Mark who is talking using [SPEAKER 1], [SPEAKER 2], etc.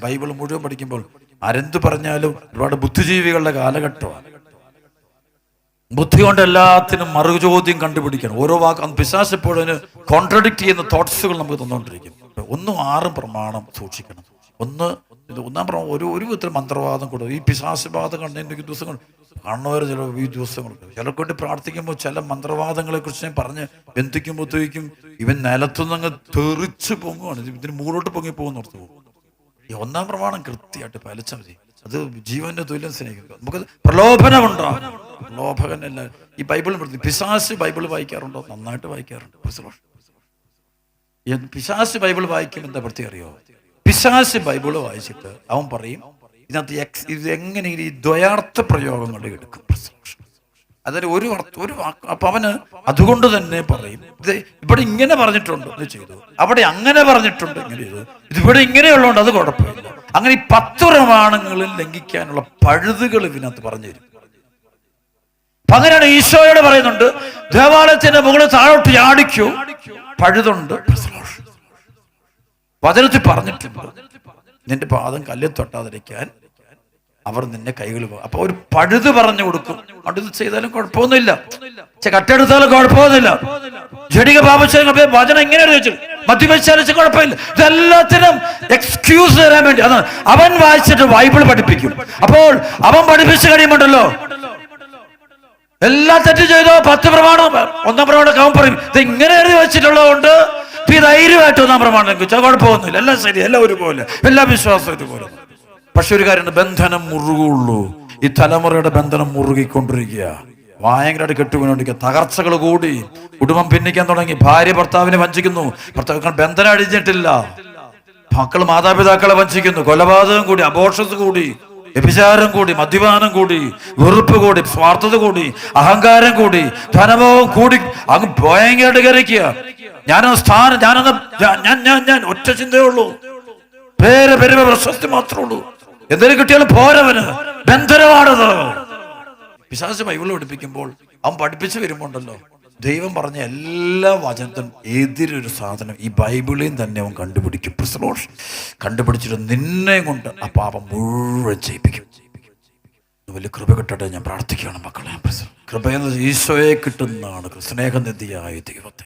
[SPEAKER 1] Bible മുഴുവൻ പഠിക്കുമ്പോൾ ആരെന്ത് പറഞ്ഞാലും ഒരുപാട് ബുദ്ധിജീവികളുടെ കാലഘട്ടമാണ്. ബുദ്ധി കൊണ്ട് എല്ലാത്തിനും മറുചോദ്യം കണ്ടുപിടിക്കണം. ഓരോ വാക്കും പിശാച് എപ്പോഴും കോൺട്രഡിക്റ്റ് ചെയ്യുന്ന തോട്ട്സുകൾ നമുക്ക് തന്നുകൊണ്ടിരിക്കും. 1-6 പ്രമാണം സൂക്ഷിക്കണം. ഒന്നാം പ്രമാണം ഒരു വിധത്തിൽ മന്ത്രവാദം കൊടുക്കും. ഈ പിശാച് കണ്ടതിൻ്റെ ദിവസങ്ങൾ കാണുന്നവർ ചില ഈ ദിവസങ്ങൾ ചിലർക്ക് വേണ്ടി പ്രാർത്ഥിക്കുമ്പോൾ ചില മന്ത്രവാദങ്ങളെ കുറിച്ച് ഞാൻ പറഞ്ഞ് ബന്ധിക്കുമ്പോഴത്തേക്കും ഇവൻ നിലത്തുനിന്ന് തെറിച്ച് പൊങ്ങുകയാണ്. ഇതിന് മുകളിലോട്ട് പൊങ്ങി പോകുന്ന ഓർത്ത് പോകും. ഈ 1-ാം പ്രമാണം കൃത്യമായിട്ട് പാലിച്ചാൽ മതി. അത് ജീവന്റെ തുല്യം സ്നേഹിക്കുക. നമുക്ക് പ്രലോഭനമുണ്ടാകും. പ്രലോഭകനല്ല. ഈ ബൈബിൾ പിശാച് ബൈബിൾ വായിക്കാറുണ്ടോ? നന്നായിട്ട് വായിക്കാറുണ്ട്. പിശാച് ബൈബിൾ വായിക്കും. എന്താ പ്രത്യേകം അറിയോ? പിശാച് ബൈബിൾ വായിച്ചിട്ട് അവൻ പറയും ഇതിനകത്ത് ഇത് എങ്ങനെ ഈ ദ്വയാർത്ഥ പ്രയോഗങ്ങൾ എടുക്കും. അതായത് ഒരു വാക്ക്. അപ്പൊ അവന് അതുകൊണ്ട് തന്നെ പറയും ഇത് ഇവിടെ ഇങ്ങനെ പറഞ്ഞിട്ടുണ്ട് ഇത് ചെയ്തു, അവിടെ അങ്ങനെ പറഞ്ഞിട്ടുണ്ട് ഇങ്ങനെ ചെയ്തു, ഇതിവിടെ ഇങ്ങനെയുള്ളതുകൊണ്ട് അത് കുഴപ്പമില്ല. അങ്ങനെ ഈ 10 പ്രമാണങ്ങളിൽ ലംഘിക്കാനുള്ള പഴുതുകൾ ഇതിനകത്ത് പറഞ്ഞു തരും. അപ്പൊ അങ്ങനെയാണ് ഈശോയോട് പറയുന്നുണ്ട്, ദേവാലയത്തിന്റെ മുകളിൽ താഴോട്ട് ചാടിക്കൂ, പഴുതുണ്ട്. വചനത്തിൽ പറഞ്ഞിട്ടുണ്ട് നിന്റെ പാദം കല്ലിൽ തൊട്ടാതിരിക്കാൻ അവർ നിന്നെ കൈകൾ പോകും. അപ്പൊ ഒരു പഴുത് പറഞ്ഞു കൊടുക്കും. അത് ചെയ്താലും കുഴപ്പമൊന്നുമില്ല, കട്ടെടുത്താലും കുഴപ്പമൊന്നുമില്ല, ജടിക പാപം വചനം ഇങ്ങനെ വെച്ചു മദ്യപിച്ചാലും കുഴപ്പമില്ല. ഇതെല്ലാത്തിനും എക്സ്ക്യൂസ് തരാൻ വേണ്ടി അതാണ് അവൻ വായിച്ചിട്ട് ബൈബിൾ പഠിപ്പിക്കും. അപ്പോൾ അവൻ പഠിപ്പിച്ച് കഴിയുമ്പോണ്ടല്ലോ എല്ലാ തെറ്റ് ചെയ്തോ 10 പ്രമാണം 1-ാം പ്രമാണം അവൻ പറയും ഇത് ഇങ്ങനെ എഴുതി വെച്ചിട്ടുള്ളത് കൊണ്ട് ധൈര്യമായിട്ട് 1-ാം പ്രമാണം ലംഘിച്ചാൽ കുഴപ്പമൊന്നുമില്ല, എല്ലാം ശരി, എല്ലാം ഒരുപോലെ, എല്ലാ വിശ്വാസവും ഇതുപോലെ. പക്ഷെ ഒരു കാര്യം, ബന്ധനം മുറുകുള്ളൂ. ഈ തലമുറയുടെ ബന്ധനം മുറുകിക്കൊണ്ടിരിക്കുക, ഭയങ്കരമായിട്ട് കെട്ടുകൊണ്ടിരിക്കുക. തകർച്ചകൾ കൂടി, കുടുംബം ഭിന്നിക്കാൻ തുടങ്ങി, ഭാര്യ ഭർത്താവിനെ വഞ്ചിക്കുന്നു, ഭർത്താവ് ബന്ധനം അഴിഞ്ഞിട്ടില്ല, മക്കൾ മാതാപിതാക്കളെ വഞ്ചിക്കുന്നു, കൊലപാതകം കൂടി, അബോർഷൻസ് കൂടി, വ്യഭിചാരം കൂടി, മദ്യപാനം കൂടി, വെറുപ്പ് കൂടി, സ്വാർത്ഥത കൂടി, അഹങ്കാരം കൂടി, ധനമോഹം കൂടി, അങ്ങ് ഭയങ്കരമായിട്ട് കയറിക്കുക. ഞാൻ ഒറ്റ ചിന്തയുള്ളൂ, പേര് പ്രശസ്തി മാത്രമേ ഉള്ളൂ, എന്തെങ്കിലും കിട്ടിയാലും പോരവന്, ബന്ധനമാണത്. പിശാച് ബൈബിൾ പഠിപ്പിക്കുമ്പോൾ അവൻ പഠിപ്പിച്ചു വരുമ്പോണ്ടല്ലോ ദൈവം പറഞ്ഞ എല്ലാ വചനത്തിനും എതിരൊരു സാധനം ഈ ബൈബിളിൽ തന്നെ അവൻ കണ്ടുപിടിക്കും. കണ്ടുപിടിച്ചിട്ട് നിന്നെ കൊണ്ട് ആ പാപം മുഴുവൻ ചെയ്യിപ്പിക്കും. വലിയ കൃപ കിട്ടട്ടെ ഞാൻ പ്രാർത്ഥിക്കുകയാണ് മക്കളെ. കൃപയെന്ന് ഈശോയെ കിട്ടുന്നതാണ്, സ്നേഹനിധിയായ ദൈവത്തെ.